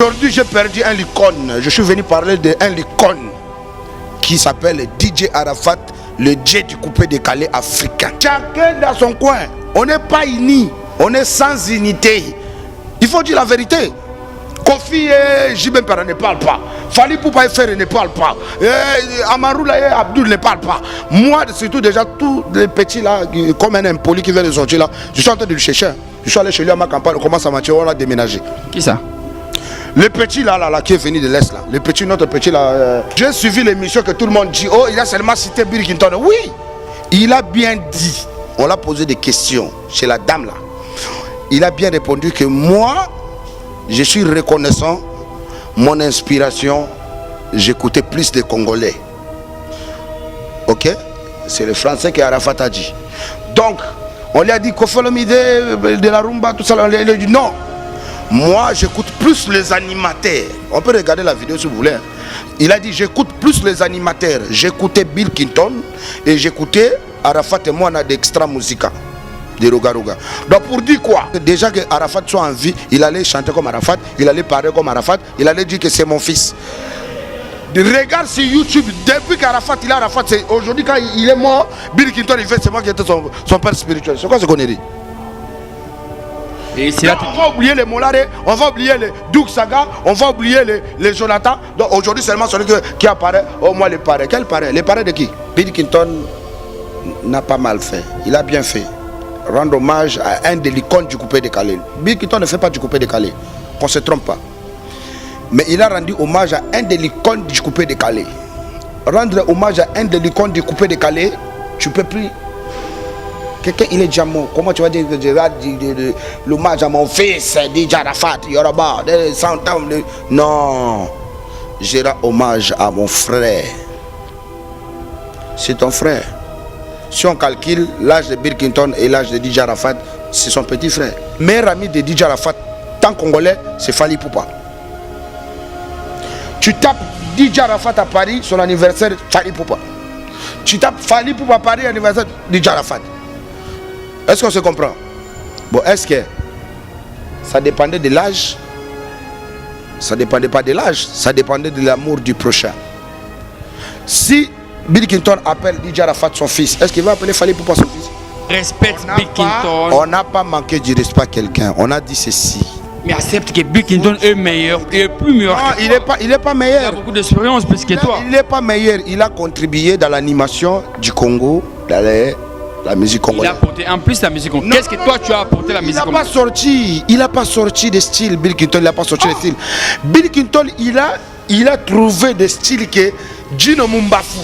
Aujourd'hui, j'ai perdu un icône. Je suis venu parler d'un icône qui s'appelle DJ Arafat, le Dj du coupé décalé africain. Chacun dans son coin. On n'est pas unis. On est sans unité. Il faut dire la vérité. Kofi et Jibem Pera ne parlent pas. Fali Poupa et Ferre ne parlent pas. Amaroula et Abdul ne parlent pas. Moi, surtout déjà, tous les petits là, comme un impoli qui vient de sortir là, je suis en train de le chercher. Je suis allé chez lui à ma campagne, on commence à marcher, on a déménagé. Qui ça? Le petit là, qui est venu de l'Est là. Le petit, notre petit là. J'ai suivi l'émission que tout le monde dit. Oh, il a seulement cité Bill Clinton. Oui, il a bien dit. On l'a posé des questions chez la dame là. Il a bien répondu que moi, je suis reconnaissant. Mon inspiration, j'écoutais plus des Congolais. Ok? C'est le français que Arafat a dit. Donc, on lui a dit Kofolomide de la rumba, tout ça. On lui a dit non. Moi, j'écoute plus les animateurs. On peut regarder la vidéo si vous voulez. Il a dit, j'écoute plus les animateurs. J'écoutais Bill Clinton et j'écoutais Arafat et moi, on a d'extra musica, de Roga Roga. Donc pour dire quoi? Déjà que Arafat soit en vie, il allait chanter comme Arafat, il allait parler comme Arafat, il allait dire que c'est mon fils. Regarde sur YouTube, depuis qu'Arafat, il est Arafat, aujourd'hui quand il est mort, Bill Clinton, il fait c'est moi qui était son père spirituel. C'est quoi ce qu'on dit? Non, on va oublier les Molare, on va oublier les Doug Saga, on va oublier les Jonathan. Donc aujourd'hui seulement celui qui apparaît, au moins les parrains. Quel parrain? Les parrains de qui? Bill Clinton n'a pas mal fait, il a bien fait. Rendre hommage à un des icônes du coupé décalé. Bill Clinton ne fait pas du coupé décalé, qu'on ne se trompe pas. Mais il a rendu hommage à un des icônes du coupé décalé. Rendre hommage à un des icônes du coupé décalé, tu peux plus. Quelqu'un il est déjà mort. Comment tu vas dire que je vais dire l'hommage à mon fils, DJ Arafat, Yoruba, des 100 ans. Non, je rends hommage à mon frère. C'est ton frère. Si on calcule l'âge de Bill Clinton et l'âge de DJ Arafat, c'est son petit frère. Meilleur ami de DJ Arafat, tant congolais, c'est Fali Poupa. Tu tapes DJ Arafat à Paris, son anniversaire, Fali Poupa. Tu tapes Fali Poupa à Paris, anniversaire DJ Arafat. Est-ce qu'on se comprend? Bon, est-ce que ça dépendait de l'âge? Ça ne dépendait pas de l'âge, ça dépendait de l'amour du prochain. Si Bill Clinton appelle DJ Arafat son fils, est-ce qu'il va appeler Fali Poupa son fils? Respecte Bill Clinton. On n'a pas manqué du respect à quelqu'un, on a dit ceci. Mais accepte que Bill Clinton est meilleur, il est plus meilleur. Non, il n'est pas meilleur. Il a beaucoup d'expérience plus que toi. Il n'est pas meilleur, il a contribué dans l'animation du Congo, dans la musique congolaise. Il a apporté en plus la musique congolaise. Qu'est-ce que toi tu as apporté la musique congolaise? Il n'a pas sorti de style. Bill Clinton, il n'a pas sorti de style. Bill Clinton, il a trouvé des styles que Gino Mumbafu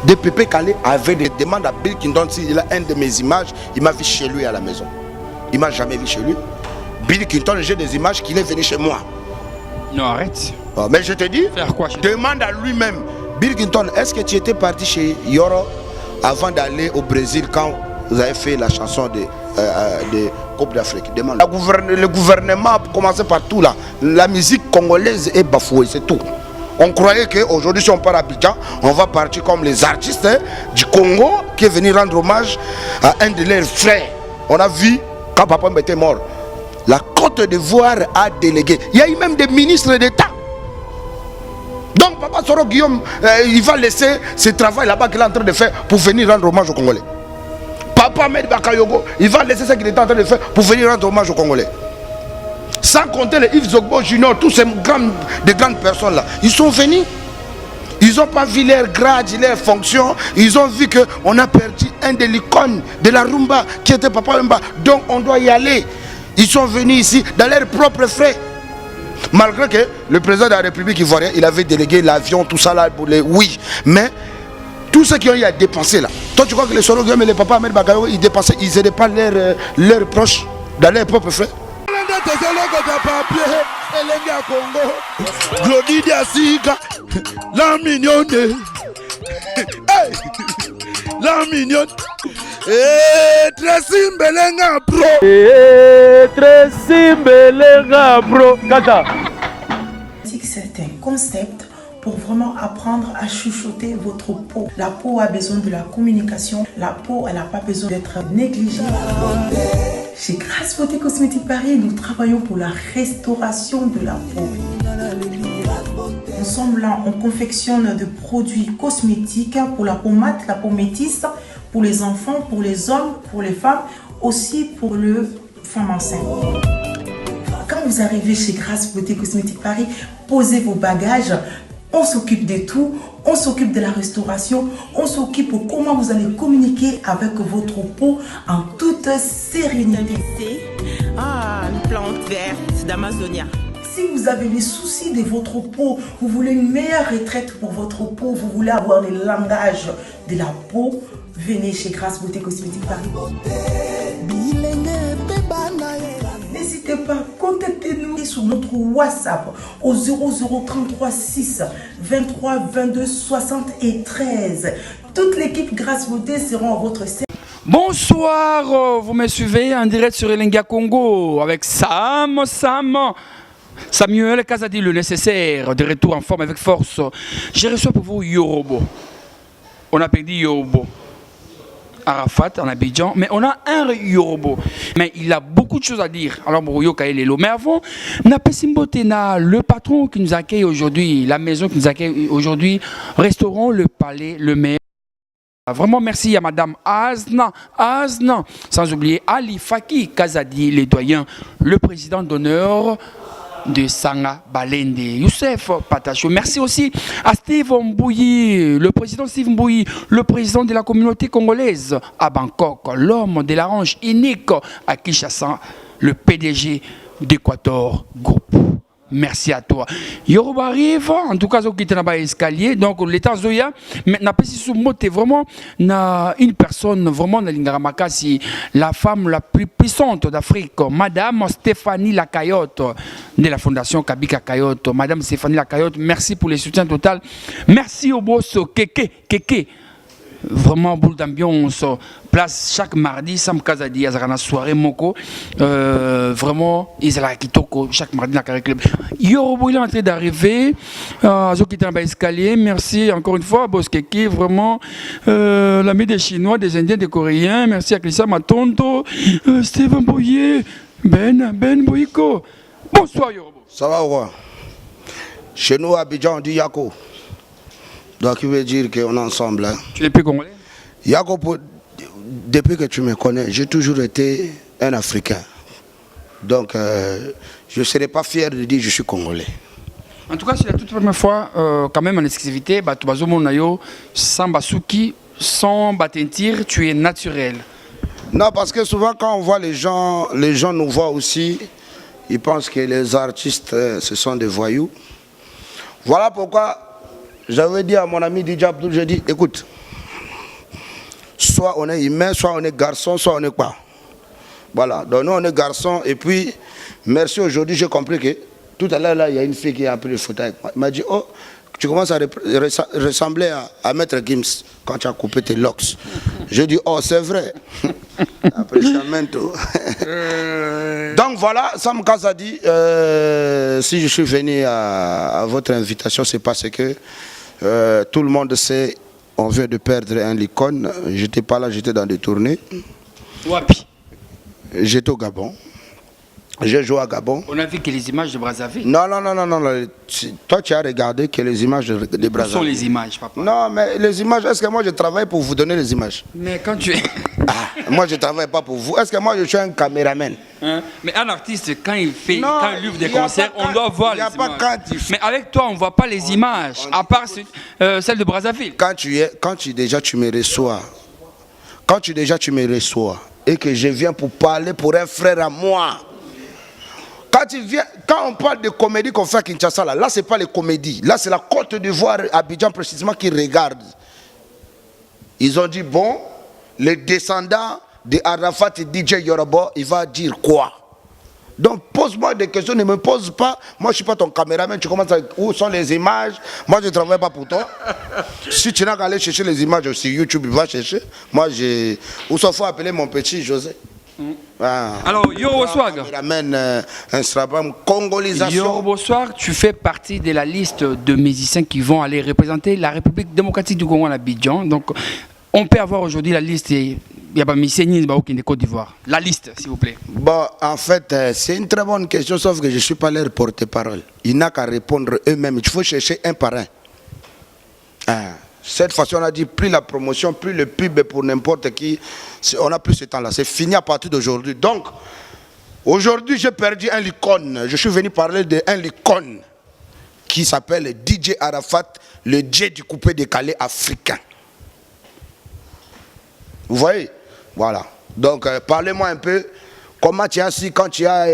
de Pépé Kalé avait des demandes à Bill Clinton. S'il a un de mes images, il m'a vu chez lui à la maison. Il m'a jamais vu chez lui. Bill Clinton, j'ai des images qu'il est venu chez moi. Non, arrête. Oh, mais je te dis, faire quoi, demande à lui-même. Bill Clinton, est-ce que tu étais parti chez Yoro avant d'aller au Brésil quand vous avez fait la chanson de Coupe d'Afrique? Demande. Le gouvernement a commencé partout là. La musique congolaise est bafouée, c'est tout. On croyait qu'aujourd'hui, si on part à Abidjan, on va partir comme les artistes du Congo qui est venu rendre hommage à un de leurs frères. On a vu quand Papa était mort. La Côte d'Ivoire a délégué. Il y a eu même des ministres d'État. Donc Papa Soro Guillaume, il va laisser ce travail là-bas qu'il est en train de faire pour venir rendre hommage aux Congolais. Papa Ahmed Bakayogo, il va laisser ce qu'il est en train de faire pour venir rendre hommage aux Congolais. Sans compter les Yves Zogbo Junior, tous ces grandes personnes là, ils sont venus. Ils n'ont pas vu leur grade, leur fonction. Ils ont vu qu'on a perdu un des icônes de la rumba qui était Papa Wemba. Donc on doit y aller. Ils sont venus ici dans leurs propres frais. Malgré que le président de la République ivoirienne, il avait délégué l'avion, tout ça là pour les... Oui, mais tous ceux qui ont eu à dépenser là. Toi tu crois que les Soro Guillaume et les papas Ahmed Bakayo, ils dépensaient, ils n'aidaient pas leurs proches dans leurs propres frais? La mignonne. La mignonne. Belenga bro. Kata. C'est un concept pour vraiment apprendre à chuchoter votre peau. La peau a besoin de la communication. La peau, elle n'a pas besoin d'être négligée. Chez Grâce Beauté Cosmétique Paris, nous travaillons pour la restauration de la peau. Ensemble, on confectionne des produits cosmétiques pour la peau mate, la peau métisse, pour les enfants, pour les hommes, pour les femmes, aussi pour les femmes enceintes. Quand vous arrivez chez Grâce Beauté Cosmétique Paris, posez vos bagages. On s'occupe de tout, on s'occupe de la restauration, on s'occupe de comment vous allez communiquer avec votre peau en toute sérénité. Ah, une plante verte d'Amazonia. Si vous avez des soucis de votre peau, vous voulez une meilleure retraite pour votre peau, vous voulez avoir le langage de la peau, venez chez Grâce Beauté Cosmétique Paris. N'hésitez pas, contactez-nous sur notre WhatsApp au 0033 6 23 22 73. Toute l'équipe Grâce Beauté sera à votre service. Bonsoir, vous me suivez en direct sur Elenga Congo avec Samuel Kazadi, le nécessaire, de retour en forme avec force. Je reçois pour vous Yorobo. On a dit Yorobo. Arafat en Abidjan, mais on a un Yorobo. Mais il a beaucoup de choses à dire. Alors, mais avant, le patron qui nous accueille aujourd'hui, la maison qui nous accueille aujourd'hui, restaurant Le Palais, le maire. Vraiment merci à Madame Azna, sans oublier Ali Faki Kazadi, les doyens, le président d'honneur de Sanga Balende, Youssef Patacho. Merci aussi à Steve Mbouyi, le président Steve Mbouyi, le président de la communauté congolaise à Bangkok, l'homme de l'orange unique à Kinshasa, le PDG d'Equator Group. Merci à toi. Yoroba arrive, en tout cas, qui est dans l'escalier. Donc, l'état Zoya, mais n'a pas si sous mot, vraiment une personne, vraiment, la femme la plus puissante d'Afrique, Madame Stéphanie Lacayotte, de la Fondation Kabika Kayotte. Madame Stéphanie Lacayotte, merci pour le soutien total. Merci au boss Keke. Vraiment boule d'ambiance, place chaque mardi, Sam Kazadi, Azarana soirée Moko, vraiment, ils allaient à Kitoko chaque mardi dans le club. Yorobo, il est en train d'arriver, Zo qui est dans l'escalier, merci encore une fois, Boss Keke, vraiment, l'ami des Chinois, des Indiens, des Coréens, merci à Klissa Matondo, Steven Boyer, Ben Boyko. Bonsoir Yorobo. Ça va ou quoi? Chez nous à Abidjan, on dit Yako. Donc, il veut dire qu'on est ensemble. Hein. Tu n'es plus congolais? Yako, depuis que tu me connais, j'ai toujours été un Africain. Donc, je ne serais pas fier de dire que je suis congolais. En tout cas, c'est la toute première fois, quand même en exclusivité, sans Basuki, sans Batentir, tu es naturel. Non, parce que souvent, quand on voit les gens nous voient aussi, ils pensent que les artistes, ce sont des voyous. Voilà pourquoi. J'avais dit à mon ami DJ Abdul, j'ai dit, écoute, soit on est humain, soit on est garçon, soit on est quoi. Voilà, donc nous on est garçon, et puis, merci aujourd'hui, j'ai compris que tout à l'heure, là, il y a une fille qui a pris le photo avec moi. Elle m'a dit, oh, tu commences à ressembler à Maître Gims quand tu as coupé tes locks. J'ai dit, oh, c'est vrai. Après, donc voilà, Sam Kazadi, si je suis venu à votre invitation, c'est parce que tout le monde sait, on vient de perdre un licône. J'étais pas là, j'étais dans des tournées. Wapi? J'étais au Gabon. J'ai joué à Gabon. On a vu que les images de Brazzaville. Non. Toi, tu as regardé que les images de Brazzaville. Où sont les images, papa? Non, mais les images, est-ce que moi je travaille pour vous donner les images? Mais quand tu es... moi, je ne travaille pas pour vous. Est-ce que moi, je suis un caméraman? Mais un artiste, quand il livre des concerts, on doit voir les images. Mais avec toi, on ne voit pas les images, à part celles de Brazzaville. Quand tu me reçois, et que je viens pour parler pour un frère à moi, quand on parle de comédie qu'on fait à Kinshasa, là c'est pas les comédies. Là, c'est la Côte d'Ivoire, Abidjan précisément, qui regarde. Ils ont dit, bon, les descendants de Arafat et DJ Yorobo, il va dire quoi? Donc pose-moi des questions, ne me pose pas. Moi je ne suis pas ton caméraman, tu commences à... Où sont les images? Moi je ne travaille pas pour toi. Si tu n'as qu'à aller chercher les images sur YouTube, va chercher. Moi j'ai... Où s'en faut appeler mon petit José. Alors Yorobo Swag, Instagram, congolisation. Yorobo Swag, tu fais partie de la liste de musiciens qui vont aller représenter la République démocratique du Congo à Abidjan. Donc on peut avoir aujourd'hui la liste il y a pas Missénis de Côte d'Ivoire. La liste, s'il vous plaît. Bon, en fait, c'est une très bonne question, sauf que je ne suis pas leur porte-parole. Il n'a qu'à répondre eux-mêmes. Il faut chercher un par un. Cette fois-ci, on a dit plus la promotion, plus le pub pour n'importe qui. On n'a plus ce temps-là. C'est fini à partir d'aujourd'hui. Donc, aujourd'hui, j'ai perdu un icône. Je suis venu parler d'un icône qui s'appelle DJ Arafat, le DJ du coupé décalé africain. Vous voyez? Voilà. Donc, parlez-moi un peu. Comment tu as su quand tu as...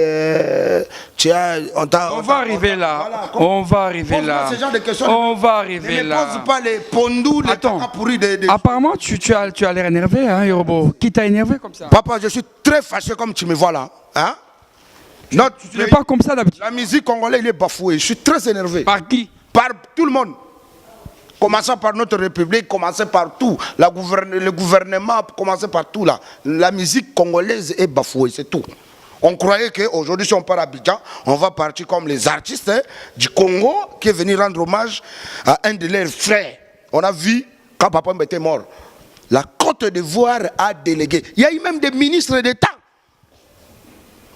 on va arriver là. Voilà, on va arriver là. Ce genre de questions, on va arriver là. Ne pose pas les pondous, les caca pourris de... Apparemment, tu as l'air énervé, hein, Yorobo. Qui t'a énervé comme ça? Papa, je suis très fâché comme tu me vois là. Hein? Tu n'es pas comme ça d'habitude. La musique congolaise, il est bafoué. Je suis très énervé. Par qui? Par tout le monde. Commençant par notre République, commençant par tout. Le gouvernement, commençant par tout là. La musique congolaise est bafouée, c'est tout. On croyait qu'aujourd'hui, si on part à Abidjan, on va partir comme les artistes du Congo qui est venu rendre hommage à un de leurs frères. On a vu quand Papa était mort. La Côte d'Ivoire a délégué. Il y a eu même des ministres d'État.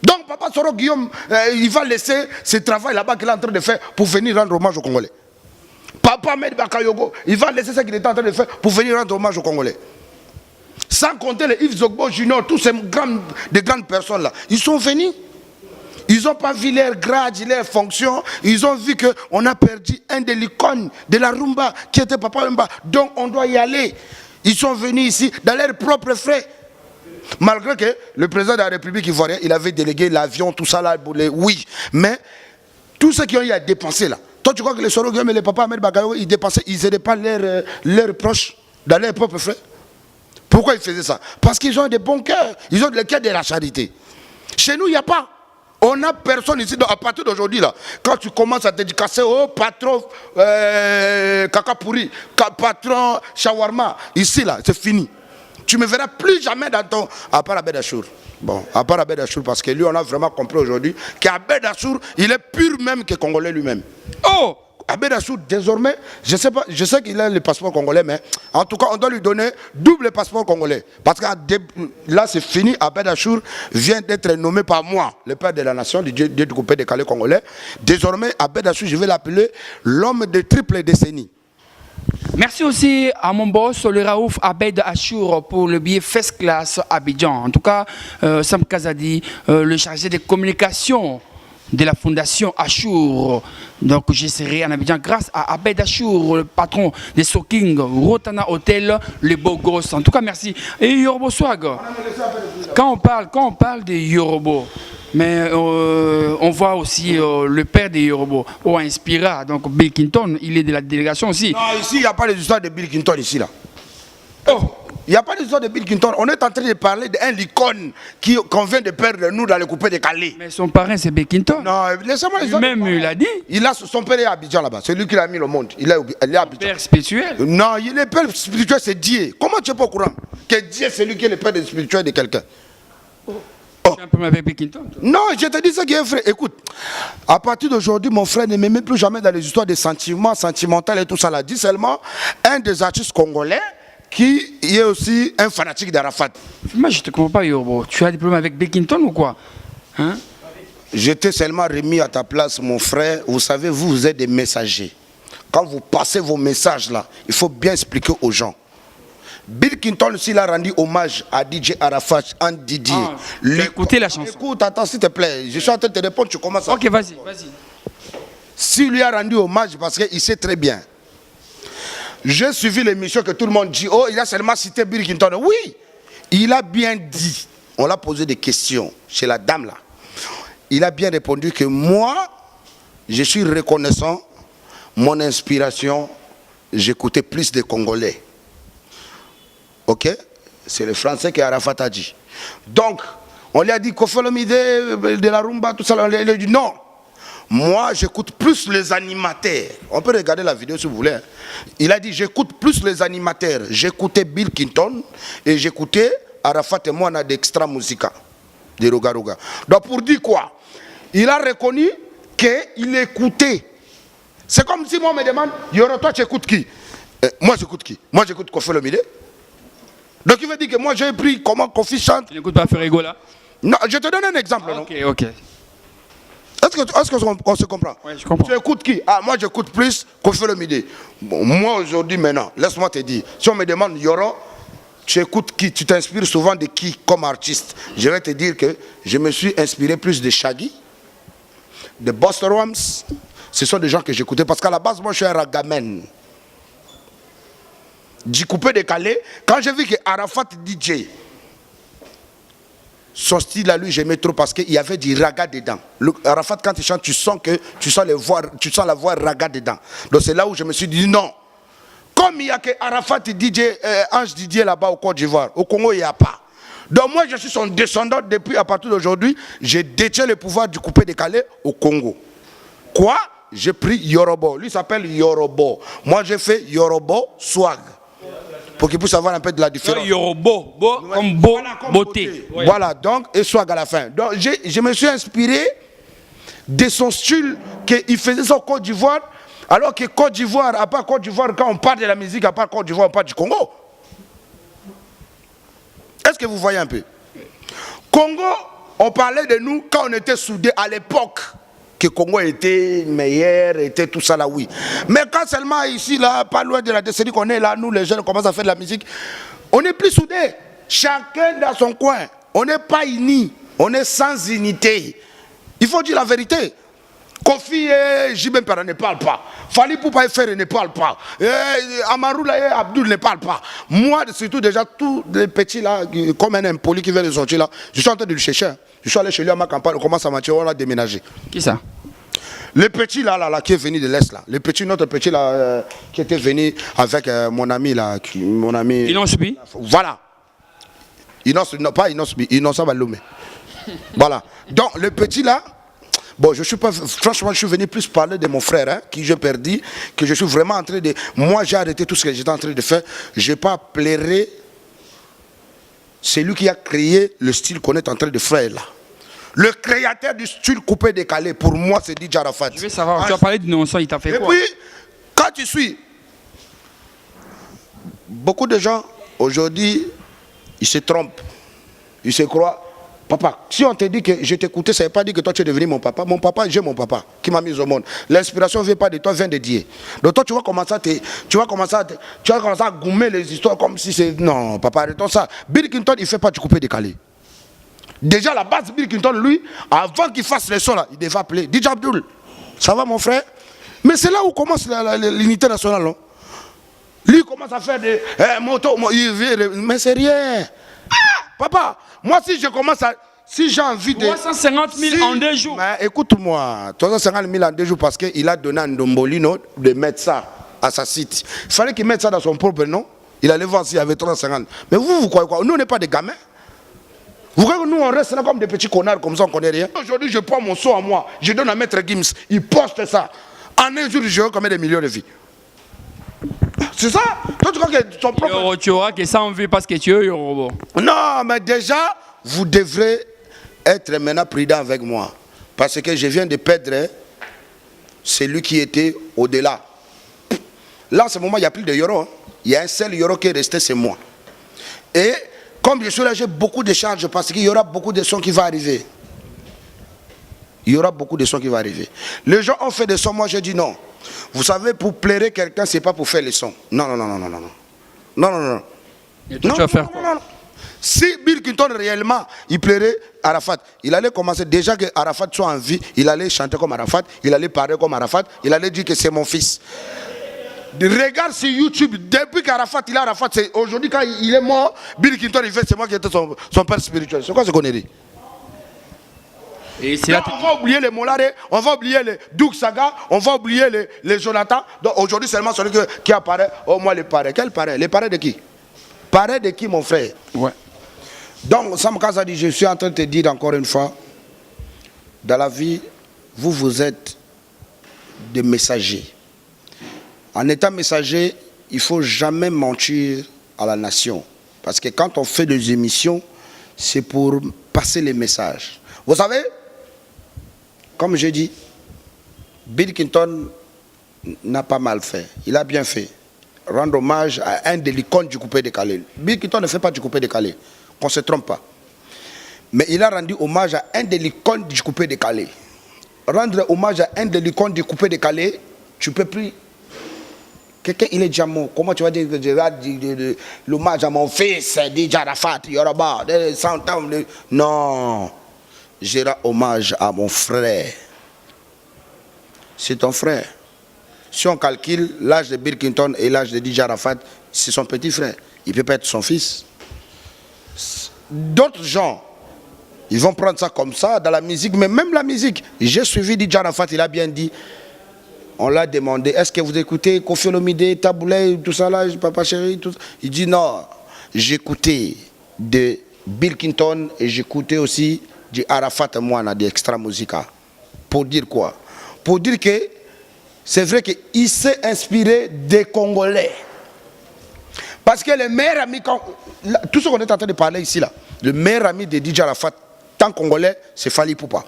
Donc Papa Soro Guillaume, il va laisser ce travail là-bas qu'il est en train de faire pour venir rendre hommage aux Congolais. Papa Ahmed Bakayogo, il va laisser ce qu'il était en train de faire pour venir rendre hommage aux Congolais. Sans compter les Yves Zogbo Junior, tous ces grandes personnes là, ils sont venus. Ils n'ont pas vu leur grade, leur fonction. Ils ont vu qu'on a perdu un de l'icône de la rumba qui était Papa Mbemba. Donc on doit y aller. Ils sont venus ici dans leurs propres frais. Malgré que le président de la République ivoirienne, il avait délégué l'avion, tout ça là, oui. Mais tous ceux qui ont eu à dépenser là, toi tu crois que les Soro Guillaume et les papas Ahmed Bakayo, ils dépensaient, ils n'aidaient pas leurs proches dans leurs propres frais? Pourquoi ils faisaient ça? Parce qu'ils ont des bons cœurs, ils ont le cœur de la charité. Chez nous, il n'y a pas. On n'a personne ici. Donc à partir d'aujourd'hui, là, quand tu commences à te dédicacer au patron caca pourri, patron shawarma, ici là, c'est fini. Tu ne me verras plus jamais dans ton... À part Abed Achour. Bon, à part Abed Achour, parce que lui, on a vraiment compris aujourd'hui qu'Abed Achour, il est pur même que Congolais lui-même. Oh! Abed Achour, désormais, je sais pas, je sais qu'il a le passeport congolais, mais en tout cas, on doit lui donner double passeport congolais. Parce que là, c'est fini. Abed Achour vient d'être nommé par moi, le père de la nation, du Dieu du coupé décalé congolais. Désormais, Abed Achour, je vais l'appeler l'homme de triple décennie. Merci aussi à mon boss, le Raouf Abed Achour, pour le billet First Class Abidjan. En tout cas, Sam Kazadi, le chargé des communications de la fondation Achour. Donc, je serai en Abidjan grâce à Abed Achour, le patron des Soking, Rotana Hotel, les beaux gosses. En tout cas, merci. Et Yorobo Swag, quand on parle de Yorobo, mais on voit aussi le père de Yorobo, Inspira, donc Bill Clinton, il est de la délégation aussi. Non, ici, il n'y a pas d'histoire de Bill Clinton, ici, là. Oh! Il n'y a pas d'histoire de Bill Clinton. On est en train de parler d'un icône qu'on vient de perdre, nous, dans le coupé de Calais. Mais son parrain, c'est Bill Clinton. Non, laissez-moi les autres. Lui-même, il a dit. Son père est à Abidjan là-bas. C'est lui qui l'a mis au monde. Il est à Abidjan. Père spirituel. Non, il est père spirituel, c'est Dieu. Comment tu n'es pas au courant que Dieu, c'est lui qui est le père spirituel de quelqu'un? Tu es un peu avec Bill Clinton. Non, je te dis ce qui est vrai. Écoute, à partir d'aujourd'hui, mon frère ne me met plus jamais dans les histoires de sentiments, sentimentales et tout ça. Là. Dis seulement un des artistes congolais qui est aussi un fanatique d'Arafat. Moi, je ne te comprends pas, Yorobo. Tu as des problèmes avec Bill Clinton ou quoi? Hein? J'étais seulement remis à ta place, mon frère. Vous savez, vous êtes des messagers. Quand vous passez vos messages là, il faut bien expliquer aux gens. Bill Clinton aussi a rendu hommage à DJ Arafat en Didier. Tu as écouté la chanson? Écoute, attends s'il te plaît. Je suis en train de te répondre, tu commences à... Ok, vas-y. S'il lui a rendu hommage, parce qu'il sait très bien. J'ai suivi l'émission que tout le monde dit, oh, il a seulement cité Bill Clinton. Oui, il a bien dit. On l'a posé des questions chez la dame là. Il a bien répondu que moi, je suis reconnaissant, mon inspiration, j'écoutais plus de Congolais. Ok? C'est le français que Arafat a dit. Donc, on lui a dit Kofolomide, de la rumba, tout ça. On lui a dit non. Moi, j'écoute plus les animateurs. On peut regarder la vidéo si vous voulez. Il a dit, j'écoute plus les animateurs. J'écoutais Bill Clinton et j'écoutais Arafat et moi, on a d'extra musica, de Roga Roga. Donc pour dire quoi? Il a reconnu qu'il écoutait. C'est comme si moi on me demande, Yoro, toi tu écoutes qui? Moi j'écoute qui? Moi j'écoute Kofi Olomide. Donc il veut dire que moi j'ai pris comment Kofi chante. Tu n'écoutes pas Ferrego là? Non, je te donne un exemple. Ok, ok. Est-ce qu'on se comprend? Oui, je comprends. Tu écoutes qui? Ah, moi j'écoute plus Kofi Olomide. Bon, moi aujourd'hui maintenant, laisse-moi te dire. Si on me demande Yoro, tu écoutes qui? Tu t'inspires souvent de qui comme artiste? Je vais te dire que je me suis inspiré plus de Shaggy, de Busta Rhymes. Ce sont des gens que j'écoutais parce qu'à la base, moi je suis un ragaman. Du coupé décalé. Quand j'ai vu que Arafat DJ, son style à lui, j'aimais trop parce qu'il y avait du raga dedans. Arafat, quand il chante, tu sens la voix raga dedans. Donc c'est là où je me suis dit non. Comme il y a que Arafat DJ, Ange Didier là-bas au Côte d'Ivoire, au Congo il n'y a pas. Donc moi je suis son descendant depuis à partir d'aujourd'hui, je détiens le pouvoir du coupé décalé au Congo. Quoi? J'ai pris Yorobo. Lui s'appelle Yorobo. Moi j'ai fait Yorobo swag. Pour qu'il puisse avoir un peu de la différence. Yorobo, comme beau, Voilà, comme beauté. Ouais. Voilà, donc, et swag à la fin. Donc, je me suis inspiré de son style qu'il faisait ça au Côte d'Ivoire, alors que Côte d'Ivoire, à part Côte d'Ivoire, quand on parle de la musique, à part Côte d'Ivoire, on parle du Congo. Est-ce que vous voyez un peu? Congo, on parlait de nous quand on était soudés à l'époque. Que Congo était meilleur, était tout ça là, oui. Mais quand seulement ici, là, pas loin de la décennie qu'on est là, nous les jeunes commencent à faire de la musique, on n'est plus soudés. Chacun dans son coin. On n'est pas unis. On est sans unité. Il faut dire la vérité. Kofi et Jibem Pera ne parlent pas. Fali Poupa et Ferre ne parlent pas. Amaroula et Abdul ne parlent pas. Moi, surtout déjà, tous les petits là, comme un impoli qui vient de sortir là, je suis en train de le chercher. Je suis allé chez lui à ma campagne, on commence à mentir, on a déménagé. Qui ça? Le petit là, qui est venu de l'Est là. Le petit, notre petit là, qui était venu avec mon ami là. Mon ami. Inosbi. Voilà. Pas Inosbi, Inosa Balomé. Voilà. Donc le petit là, bon, je suis pas, franchement, je suis venu plus parler de mon frère, hein, qui j'ai perdu, que je suis vraiment en train de. Moi, j'ai arrêté tout ce que j'étais en train de faire. Je n'ai pas plairé. C'est lui qui a créé le style qu'on est en train de faire là. Le créateur du style coupé décalé, pour moi, c'est DJ Arafat. Je veux savoir, tu as parlé d'innocent, il t'a fait quoi? Et puis, quand tu suis, beaucoup de gens, aujourd'hui, ils se trompent. Ils se croient. Papa, si on te dit que je t'écoutais, ça ne veut pas dire que toi tu es devenu mon papa. Mon papa, j'ai mon papa qui m'a mis au monde. L'inspiration ne vient pas de toi, vient de Dieu. Donc toi, tu vas commencer à gommer les histoires comme si c'est... Non, papa, arrêtons ça. Bill Clinton, il ne fait pas du coupé décalé. Déjà, la base, Bill Clinton, lui, avant qu'il fasse les sons, là, il devait appeler DJ Abdul. Ça va, mon frère? Mais c'est là où commence l'unité nationale. Non? Lui, il commence à faire des motos, mais c'est rien. Ah, papa, moi, si je commence à... Si j'ai envie de... 350 000 en 2 jours. Mais écoute-moi, 350 000 en 2 jours parce qu'il a donné à Ndombolino de mettre ça à sa site. Il fallait qu'il mette ça dans son propre nom. Il allait voir s'il y avait 350. Mais vous croyez quoi? Nous, on n'est pas des gamins. Vous croyez que nous, on reste là comme des petits connards, comme ça, on ne connaît rien? Aujourd'hui, je prends mon son à moi, je donne à Maître Gims, il poste ça. En un jour, je combien de millions de vies? C'est ça? Toi, tu crois que son propre... Tu auras que ça en vue parce que tu es Yorobo. Non, mais déjà, vous devrez être maintenant prudent avec moi. Parce que je viens de perdre celui qui était au-delà. Là, en ce moment, il n'y a plus de Yoro. Hein. Il y a un seul Yoro qui est resté, c'est moi. Et comme je suis là, j'ai beaucoup de charges parce qu'il y aura beaucoup de sons qui vont arriver. Il y aura beaucoup de sons qui vont arriver. Les gens ont fait des sons, moi j'ai dit non. Vous savez, pour plaire quelqu'un, ce n'est pas pour faire les sons. Non, non, non, non, non, non. Non, non, non. Et toi, tu vas faire quoi? Non, non, non. Si Bill Clinton réellement, il plairait Arafat, il allait commencer, déjà que Arafat soit en vie, il allait chanter comme Arafat, il allait parler comme Arafat, il allait dire que c'est mon fils. Regarde sur YouTube, depuis qu'Arafat, il est Arafat, aujourd'hui quand il est mort, Bill Clinton, il fait, c'est moi qui étais son père spirituel. C'est quoi ce connerie? Et là, on va oublier les Molare, on va oublier les Doug Saga, on va oublier les Jonathan. Donc aujourd'hui seulement celui qui apparaît, oh moi les parrains. Quel parrain? Les parrains de qui? Parrain de qui, mon frère? Ouais. Donc Sam Kaza dit, je suis en train de te dire encore une fois, dans la vie, vous êtes des messagers. En étant messager, il ne faut jamais mentir à la nation. Parce que quand on fait des émissions, c'est pour passer les messages. Vous savez, comme j'ai dit, Bill Clinton n'a pas mal fait. Il a bien fait. rendre hommage à un des icônes du coupé décalé. Bill Clinton ne fait pas du coupé décalé, qu'on ne se trompe pas. Mais il a rendu hommage à un des icônes du coupé décalé. Rendre hommage à un des icônes du coupé décalé, tu ne peux plus. Quelqu'un, il est déjà mort. Comment tu vas dire que je rends l'hommage à mon fils, DJ Arafat, Yoruba, 100 ans. Non. Je rends hommage à mon frère. C'est ton frère. Si on calcule l'âge de Bill Clinton et l'âge de DJ Arafat, c'est son petit frère. Il ne peut pas être son fils. D'autres gens, ils vont prendre ça comme ça dans la musique, mais même la musique. J'ai suivi DJ Arafat, il a bien dit. On l'a demandé, est-ce que vous écoutez Koffi Olomide, Taboulay, tout ça là, Papa Chéri, tout ça. Il dit non, j'écoutais de Bill Clinton et j'écoutais aussi du Arafat Mouana, de Extra Musica. Pour dire quoi? Pour dire que c'est vrai qu'il s'est inspiré des Congolais. Parce que le meilleur ami, tout ce qu'on est en train de parler ici, là, le meilleur ami de DJ Arafat, tant congolais, c'est Fally Poupa.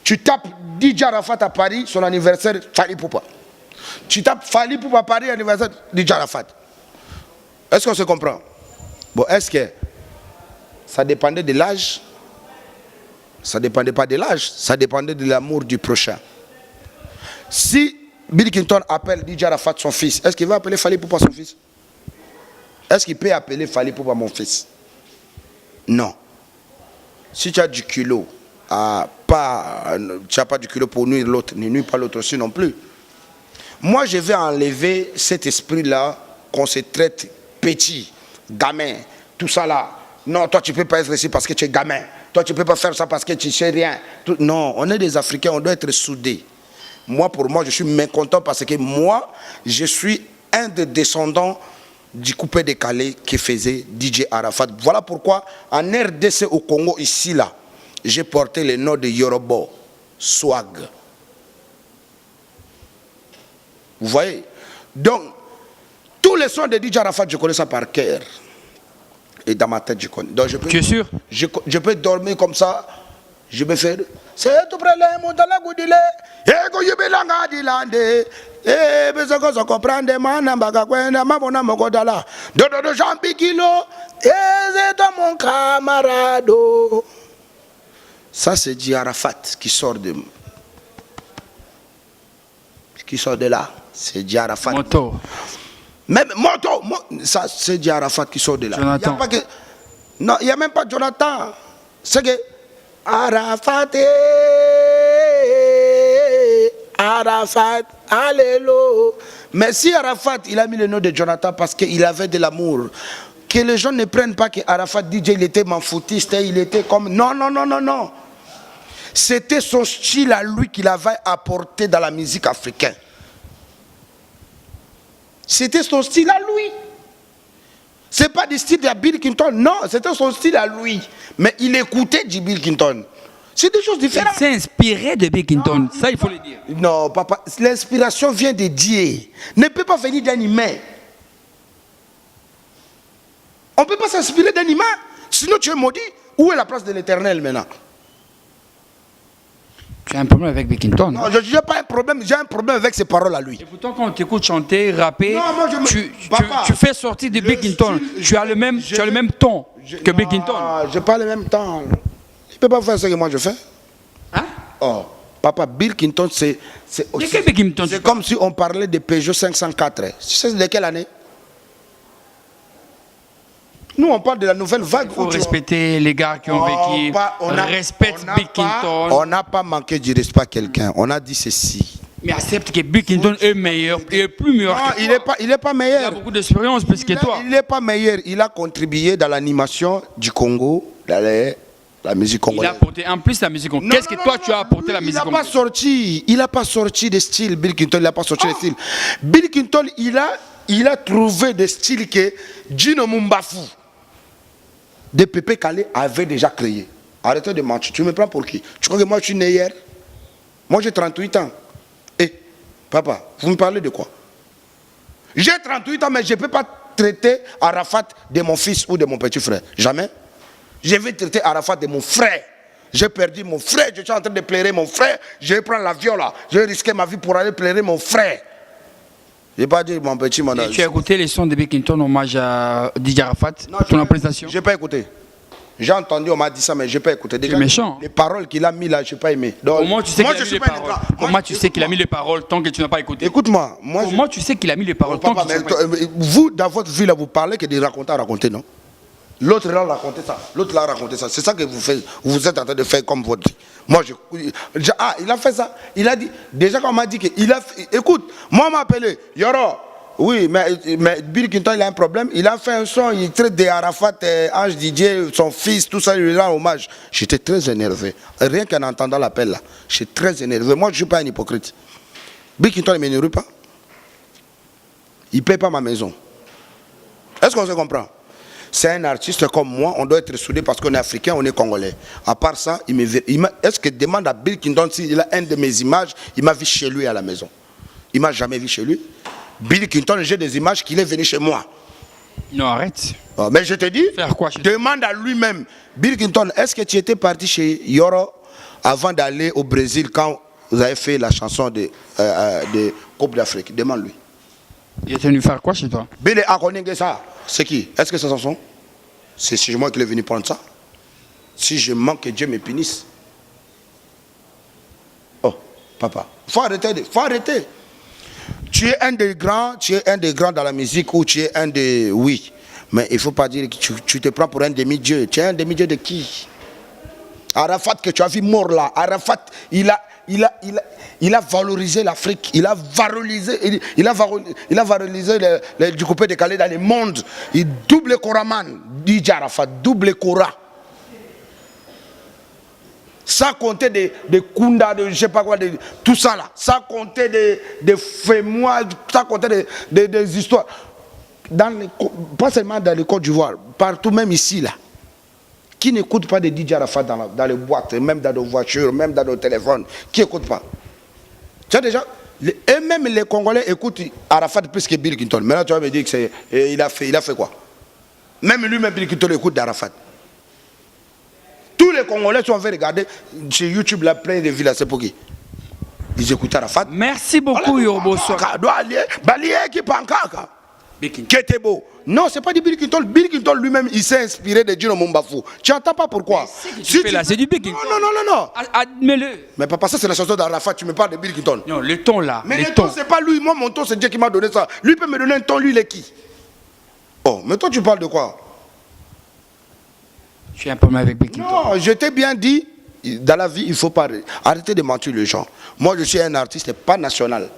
Tu tapes DJ Arafat à Paris, son anniversaire, Fally Poupa. Tu tapes Fally Poupa à Paris, anniversaire, DJ Arafat. Est-ce qu'on se comprend? Bon, est-ce que ça dépendait de l'âge? Ça ne dépendait pas de l'âge, ça dépendait de l'amour du prochain. Si Bill Clinton appelle DJ Arafat son fils, est-ce qu'il va appeler Fally Poupa son fils? Est-ce qu'il peut appeler Fally Poupa mon fils? Non. Si tu as du culot, tu n'as pas du culot pour nuire l'autre, ne nuire pas l'autre aussi non plus. Moi, je vais enlever cet esprit-là qu'on se traite petit, gamin, tout ça là. Non, toi tu ne peux pas être ici parce que tu es gamin. Toi tu ne peux pas faire ça parce que tu ne sais rien. Non, on est des Africains, on doit être soudés. Moi, pour moi, je suis mécontent parce que moi, je suis un des descendants du coupé décalé qui faisait DJ Arafat. Voilà pourquoi en RDC au Congo, ici là, j'ai porté le nom de Yoruba, Swag. Vous voyez? Donc, tous les sons de DJ Arafat, je connais ça par cœur. Et dans ma tête, je connais. Donc, tu es sûr? Je peux dormir comme ça. Je peux faire. C'est tout près de mon talent goudile. Et quand je vais l'anga dilande. Et besoin qu'on se comprenne. Manambaga kwenda mabona mokodala. Dodo jambi kilo. Et c'est mon camarade. Ça, c'est DJ Arafat qui sort de là. C'est DJ Arafat. Moto. Même moto, ça c'est DJ Arafat qui sort de là. Jonathan. Il y a pas que, non, il n'y a même pas Jonathan. C'est que Arafat, Arafat, alléluia. Mais si Arafat, il a mis le nom de Jonathan parce qu'il avait de l'amour. Que les gens ne prennent pas que Arafat DJ, il était manfoutiste, il était comme... Non, non, non, non, non. C'était son style à lui qu'il avait apporté dans la musique africaine. C'était son style à lui. Ce n'est pas du style de Bill Clinton, non, c'était son style à lui. Mais il écoutait du Bill Clinton. C'est des choses différentes. Il s'est inspiré de Bill Clinton, ça il faut le dire. Non, papa, l'inspiration vient de Dieu. Ne peut pas venir d'un humain. On ne peut pas s'inspirer d'un humain. Sinon tu es maudit. Où est la place de l'Éternel maintenant? Tu as un problème avec Bill Clinton? Non, je n'ai pas un problème, j'ai un problème avec ses paroles à lui. Et pourtant, quand on t'écoute chanter, rapper, Non, moi, tu fais sortir de Bill Clinton. Tu as le même ton que Bill Clinton. Je n'ai pas le même temps. Il ne peut pas faire ce que moi je fais. Hein? Oh, papa, Bill Clinton, c'est De quel Bill Clinton? c'est comme si on parlait de Peugeot 504. Tu sais de quelle année? Nous, on parle de la nouvelle vague. Il faut respecter les gars qui ont vécu. Respecte Bill Clinton. On n'a pas manqué du respect à quelqu'un. On a dit ceci. Mais accepte que Bill Clinton est meilleur, il est plus meilleur Non, que il toi. n'est pas meilleur. Il a beaucoup d'expérience plus que toi. Il n'est pas meilleur. Il a contribué dans l'animation du Congo, dans la musique Il a congolaise. apporté en plus la musique. Qu'est-ce que toi tu as apporté à la musique? Il n'a pas sorti de style. Bill Clinton, il n'a pas sorti de style. Bill Clinton, il a trouvé des styles que Gino Mumbafu de Pépé Calé avait déjà créé. Arrêtez de mentir. Tu me prends pour qui? Tu crois que moi je suis né hier? Moi j'ai 38 ans. Eh, papa, vous me parlez de quoi? J'ai 38 ans, mais je ne peux pas traiter Arafat de mon fils ou de mon petit frère. Jamais. Je vais traiter Arafat de mon frère. J'ai perdu mon frère, je suis en train de pleurer mon frère. Je vais prendre l'avion là. Je vais risquer ma vie pour aller pleurer mon frère. J'ai pas dit mon petit mon. Et tu as écouté les sons de Bikington hommage à DJ Arafat, Non, ton appréciation? J'ai pas écouté. J'ai entendu, on m'a dit ça, mais j'ai pas écouté. Déjà, méchant. Les paroles qu'il a mis là, j'ai pas aimé. Donc, Comment tu sais qu'il a je mis suis les pas un paroles? écran. Comment tu sais qu'il a mis les paroles tant que tu n'as pas écouté? Écoute-moi, moi. Comment tu sais qu'il a mis les paroles tant Papa, que tu n'as pas écouté? vous, dans votre vie, là, vous parlez que de raconter à raconter, non? L'autre là raconté ça. L'autre là raconté ça. C'est ça que vous faites. Vous êtes en train de faire comme votre vie. Moi, il a fait ça. Il a dit. Déjà, quand on m'a dit qu'il a fait. Écoute, moi, on m'a appelé. Yoro. Oui, mais Bill Clinton, il a un problème. Il a fait un son, il traite des Arafat, Ange Didier, son fils, tout ça, il lui rend hommage. J'étais très énervé. Rien qu'en entendant l'appel là. J'étais très énervé. Moi, je ne suis pas un hypocrite. Bill Clinton, il ne m'énerve pas. Il ne paye pas ma maison. Est-ce qu'on se comprend? C'est un artiste comme moi, on doit être soudés parce qu'on est africain, on est congolais. À part ça, est-ce que demande à Bill Clinton s'il a une de mes images, il m'a vu chez lui à la maison. Il ne m'a jamais vu chez lui. Bill Clinton, j'ai des images qu'il est venu chez moi. Non, arrête. Oh, mais je te dis, Faire quoi chez toi? demande à lui-même. Bill Clinton, est-ce que tu étais parti chez Yoro avant d'aller au Brésil quand vous avez fait la chanson de Coupe d'Afrique? Demande-lui. Il est venu faire quoi chez toi? Bill Akonenge, ça, c'est qui? Est-ce que c'est son son? C'est chez moi qu'il est venu prendre ça. Si je manque, que Dieu me punisse. Oh, papa, faut arrêter. Tu es un des grands dans la musique ou tu es un des... Oui, mais il ne faut pas dire que tu te prends pour un demi-dieu. Tu es un demi-dieu de qui? Arafat que tu as vu mort là. Arafat, il a valorisé l'Afrique. Il a valorisé du coupé décalé dans le monde. Il double Koraman, dit Arafat, double Kora. Sans compter des Kunda, de je sais pas quoi, tout ça là. Sans compter des fémois, sans compter des histoires. Pas seulement dans le Côte d'Ivoire, partout, même ici là. Qui n'écoute pas de DJ Arafat dans les boîtes, même dans nos voitures, même dans nos téléphones? Qui n'écoute pas? Tu as déjà... Et même les Congolais écoutent Arafat plus que Bill Clinton. Maintenant, tu vas me dire qu'il a fait quoi? Même lui-même, Bill Clinton écoute d'Arafat. Tous les Congolais sont en train de regarder sur YouTube la plein de villes, c'est pour qui? Ils écoutent Arafat. Merci beaucoup, Yorobo. Ketebo. Non, c'est pas du Bill Clinton. Bill Clinton lui-même, il s'est inspiré de Dino Mumbafu. Tu n'entends pas pourquoi? C'est du Bill Clinton. Non. Admets-le. Mais papa, ça c'est la chanson d'Arafat, tu me parles de Bill Clinton. Non, le ton là. Mais le ton, c'est pas lui. Moi, mon ton, c'est Dieu qui m'a donné ça. Lui peut me donner un ton, lui, il est qui? Oh, mais toi, tu parles de quoi? Tu as un problème avec Bill Clinton? Non, je t'ai bien dit, dans la vie, il ne faut pas arrêter de mentir les gens. Moi, je suis un artiste pas national.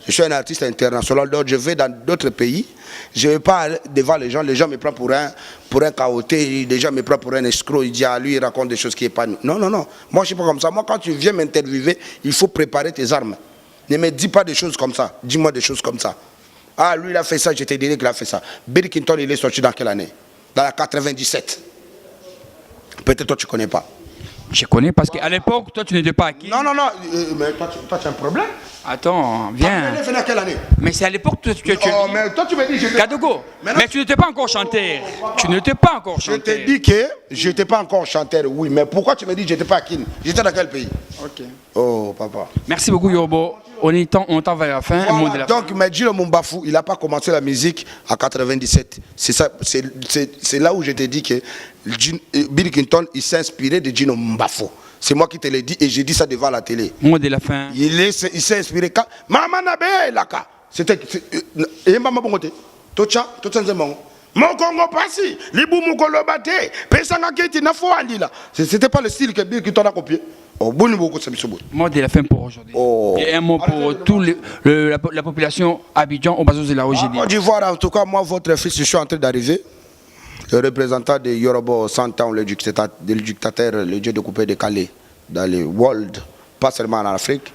Je suis un artiste international, donc je vais dans d'autres pays. Je ne vais pas aller devant les gens me prennent pour un cahoté, les gens me prennent pour un escroc, ils disent à lui, il raconte des choses qui n'est pas... Non. Moi, je ne suis pas comme ça. Moi, quand tu viens m'interviewer, il faut préparer tes armes. Ne me dis pas des choses comme ça. Dis-moi des choses comme ça. Ah, lui, il a fait ça, je te dirai qu'il a fait ça. Bill Clinton, il est sorti dans quelle année? Dans la 97. Peut-être toi, tu ne connais pas. Je connais parce qu'à l'époque, toi, tu n'étais pas acquis. Non. Mais toi, tu as un problème. Attends, viens. Tu es venu à quelle année? Mais c'est à l'époque que tu... Oh, mais toi, tu me dis... Kadogo, mais tu n'étais pas encore chanteur. Tu n'étais pas encore chanteur. Je t'ai dit que je n'étais pas encore chanteur, oui. Mais pourquoi tu me dis que je n'étais pas à Kin? J'étais dans quel pays? Ok. Oh, papa. Merci beaucoup, Yorobo. On tend vers la fin. Voilà, donc, Medjilo Mumbafu, il n'a pas commencé la musique à 97. C'est là où je t'ai dit que Bill Clinton, il s'est inspiré de Gino Mumbafu. C'est moi qui te l'ai dit et j'ai dit ça devant la télé. Mot de la fin. Il s'est inspiré quand Maman Nabe Laka. C'était et Maman Bongote. Tocha Nzemongo. Mon Congo passi, Libu Mukolobate, Pesanga Keti Nafo Andila. C'était pas le style que Bill Clinton a copié. Oh, bon beaucoup ça me Mot de la fin pour aujourd'hui. Oh. Et un mot pour toute la population Abidjan au Bazo de la Côte Côte d'Ivoire, en tout cas, moi, votre fils, je suis en train d'arriver. Le représentant de Yorobo 100 ans, le dictateur, le dieu de coupé de Calais, dans le world, pas seulement en Afrique,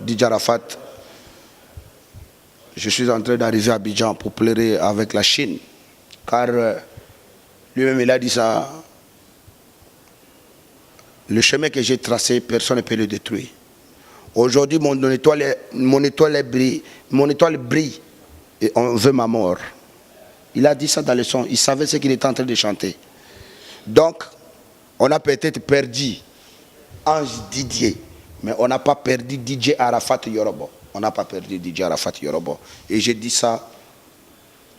DJ Arafat. Je suis en train d'arriver à Abidjan pour pleurer avec la Chine, car lui-même il a dit ça. Le chemin que j'ai tracé, personne ne peut le détruire. Aujourd'hui, mon étoile brille et on veut ma mort. Il a dit ça dans le son, il savait ce qu'il était en train de chanter. Donc, on a peut-être perdu Ange Didier, mais on n'a pas perdu DJ Arafat Yorobo. on n'a pas perdu Didier Arafat Yorobo. Et j'ai dit ça,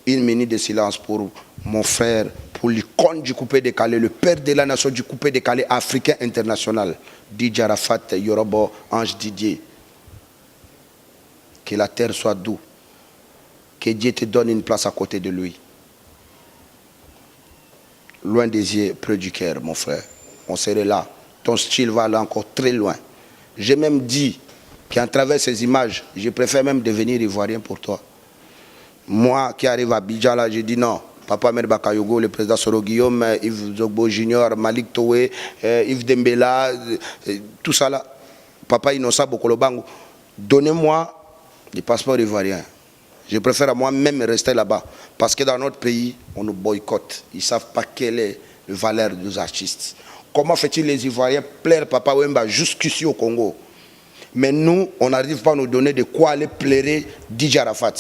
1 minute de silence pour mon frère, pour l'icône du coupé décalé, le père de la nation du coupé décalé africain international, Didier Arafat Yorobo, Ange Didier. Que la terre soit douce, que Dieu te donne une place à côté de lui. Loin des yeux, près du cœur, mon frère. On serait là. Ton style va aller encore très loin. J'ai même dit qu'à travers ces images, je préfère même devenir ivoirien pour toi. Moi qui arrive à Abidjan, là, j'ai dit non. Papa Ahmed Bakayogo, le président Soro Guillaume, Yves Zogbo Junior, Malik Toé, Yves Dembela, tout ça là. Papa Innocent Bokolobango, donnez-moi des passeports ivoiriens. Je préfère à moi-même rester là-bas. Parce que dans notre pays, on nous boycotte. Ils ne savent pas quelle est la valeur de nos artistes. Comment fait-il les Ivoiriens plaire Papa Wemba jusqu'ici au Congo? Mais nous, on n'arrive pas à nous donner de quoi aller plaire Didier Arafat.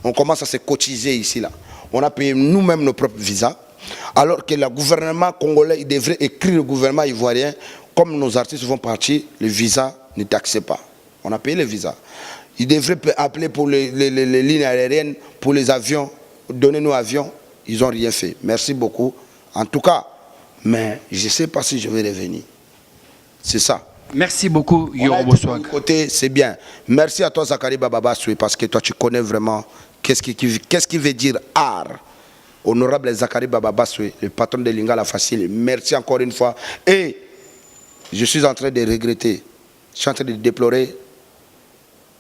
On commence à se cotiser ici, là. On a payé nous-mêmes nos propres visas. Alors que le gouvernement congolais, il devrait écrire le gouvernement ivoirien, comme nos artistes vont partir, le visa ne taxe pas. On a payé les visas. Il devrait appeler pour les lignes aériennes, pour les avions, donner nos avions. Ils n'ont rien fait. Merci beaucoup. En tout cas, mais je ne sais pas si je vais revenir. C'est ça. Merci beaucoup, Yorobo Swag. Côté, c'est bien. Merci à toi, Zakari Bababassoui, parce que toi, tu connais vraiment qu'est-ce qui veut dire art. Honorable Zakari Bababassoui, le patron de Lingala Facile. Merci encore une fois. Et je suis en train de regretter, je suis en train de déplorer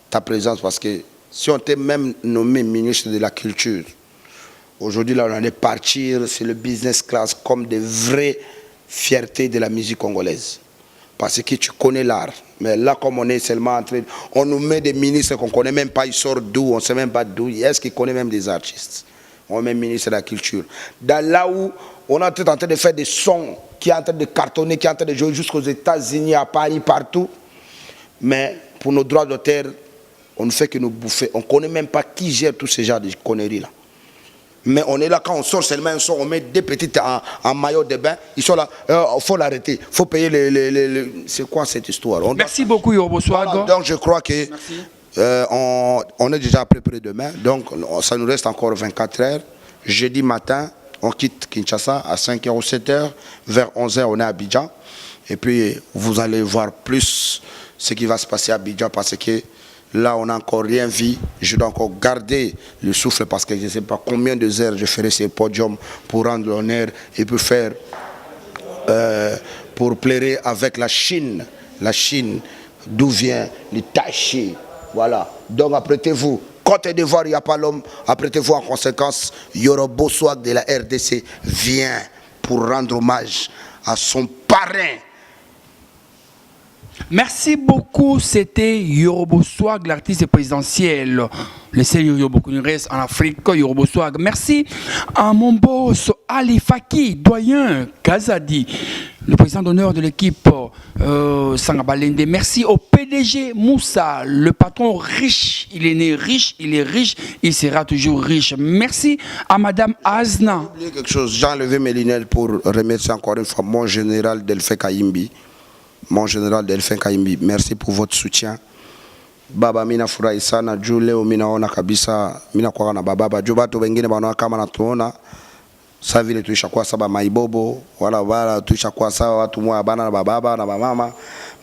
ta présence, parce que si on t'est même nommé ministre de la Culture, aujourd'hui là on allait partir, c'est le business class comme des vraies fiertés de la musique congolaise. Parce que tu connais l'art. Mais là comme on est seulement en train, on nous met des ministres qu'on ne connaît même pas, ils sortent d'où, on ne sait même pas d'où, est-ce qu'ils connaissent même des artistes? On met ministre de la Culture. Dans là où on est en train de faire des sons, qui est en train de cartonner, qui est en train de jouer jusqu'aux États-Unis, à Paris, partout. Mais pour nos droits d'auteur, on ne fait que nous bouffer. On ne connaît même pas qui gère tous ces genres de conneries là. Mais on est là quand on sort seulement un son, on met des petites en maillot de bain. Ils sont là, il faut l'arrêter, il faut payer les... C'est quoi cette histoire? Merci beaucoup, Yorobo Swag. Voilà, donc je crois que on est déjà à peu près demain. Donc ça nous reste encore 24 heures. Jeudi matin, on quitte Kinshasa à 5h ou 7h. Vers 11h, on est à Abidjan. Et puis vous allez voir plus ce qui va se passer à Abidjan, parce que là, on n'a encore rien vu. Je dois encore garder le souffle, parce que je ne sais pas combien de heures je ferai ces podiums pour rendre l'honneur et pour faire, pour plaire avec la Chine. La Chine, d'où vient le Taïchi. Voilà. Donc, apprêtez-vous. Côte d'Ivoire, il n'y a pas l'homme. Apprêtez-vous en conséquence. Yorobo Swag de la RDC vient pour rendre hommage à son parrain. Merci beaucoup, c'était Yorobo Swag, l'artiste présidentiel. Le seul Yorobo qui nous reste en Afrique, Yorobo Swag. Merci à mon boss Ali Faki, doyen Kazadi, le président d'honneur de l'équipe Sangabalende. Merci au PDG Moussa, le patron riche. Il est né riche, il est riche, il sera toujours riche. Merci à Madame Azna. J'ai oublié quelque chose, j'ai enlevé mes lunettes pour remercier encore une fois mon général Delphin Kayimbi. Mon général Delphin Kayimbi, merci pour votre soutien. Baba mina furahi sana juu leo minaona kabisa mina kwa na baba juu watu wengine banaona kama natuona sasa vile tuishakuwa saba maibobo wala tuishakuwa sawa watu mwa bana na baba na mama.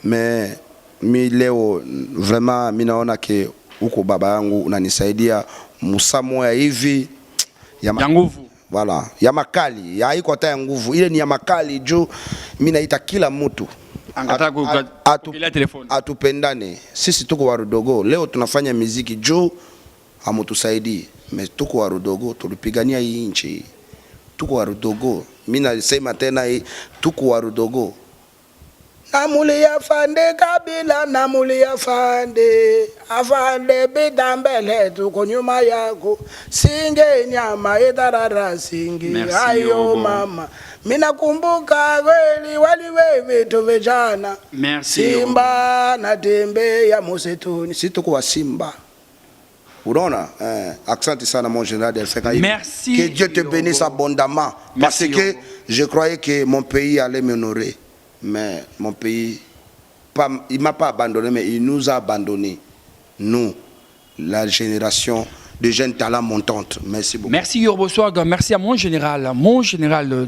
Mais mi leo vraiment minaona ke huko baba yangu unanisaidia musamo ya hivi ya nguvu. Voilà, ya makali, ya haiko hata ya nguvu. Ile ni ya makali juu mimi naita kila mtu atupendane. Sisi tuko warudogo. Leo tunafanya muziki juu hamutusaidii. Tuko warudogo, tulipigania hii nchi. Tuko warudogo. Mimi nasema tena tuko warudogo. Namuli afande Kabila, namuli afande bidambele tuko nyuma yako. Singe nyama etarara singe. Ayo mama. Mina kumbuka kweli waliwe vitu vijana. Simba na tembe ya msituni. Si tuko wa Simba. Unaona? Accent sana mon général Delphin Kayimbi. Merci. Que Dieu te bénisse abondamment. Parce que je croyais que mon pays allait m'honorer. Mais mon pays, il ne m'a pas abandonné, mais il nous a abandonnés. Nous, la génération de jeunes talents montantes. Merci beaucoup. Merci Yorobo Swag, merci à mon général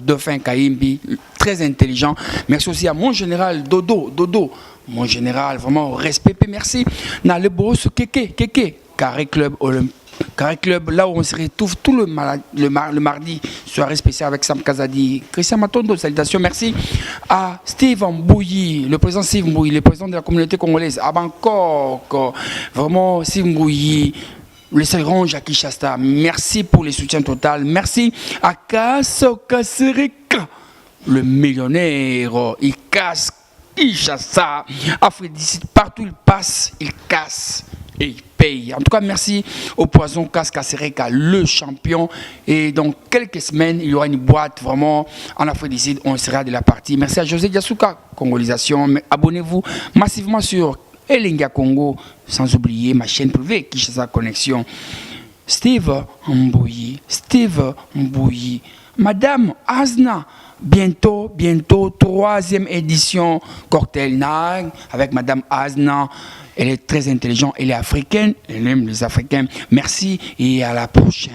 Dauphin Kaimbi, très intelligent. Merci aussi à mon général Dodo, mon général, vraiment respect. Merci. Dans le boss Keke, Carré Club Olympique. Carré Club, là où on se retrouve tout le mardi, soirée spéciale avec Sam Kazadi. Christian Matondo, salutations, merci à Steve Mbouyi, le président Steve Mbouyi, le président de la communauté congolaise à Bangkok. Vraiment, Steve Mbouyi, le Sairon Jackie Chasta, merci pour les soutiens total. Merci à Kasso Kasserika, le millionnaire, il casse, il chasse, Aphrodite, partout il passe, il casse. Et il paye. En tout cas, merci au Poison Kasereka, le champion. Et dans quelques semaines, il y aura une boîte vraiment en Afrique du Sud. On sera de la partie. Merci à José Diasuka, Congolisation. Abonnez-vous massivement sur Elenga Congo, sans oublier ma chaîne privée, Kinshasa Connexion. Steve Mbouyi, Madame Azna. Bientôt, 3e édition Cocktail Nag avec Madame Azna. Elle est très intelligente, elle est africaine, elle aime les Africains. Merci et à la prochaine.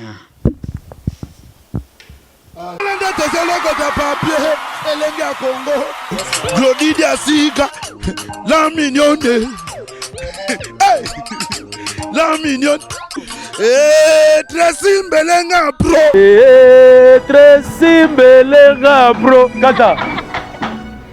La mignonne. La mignonne. Tracy Mbelenga bro. Tracy Mbelenga bro. Kata.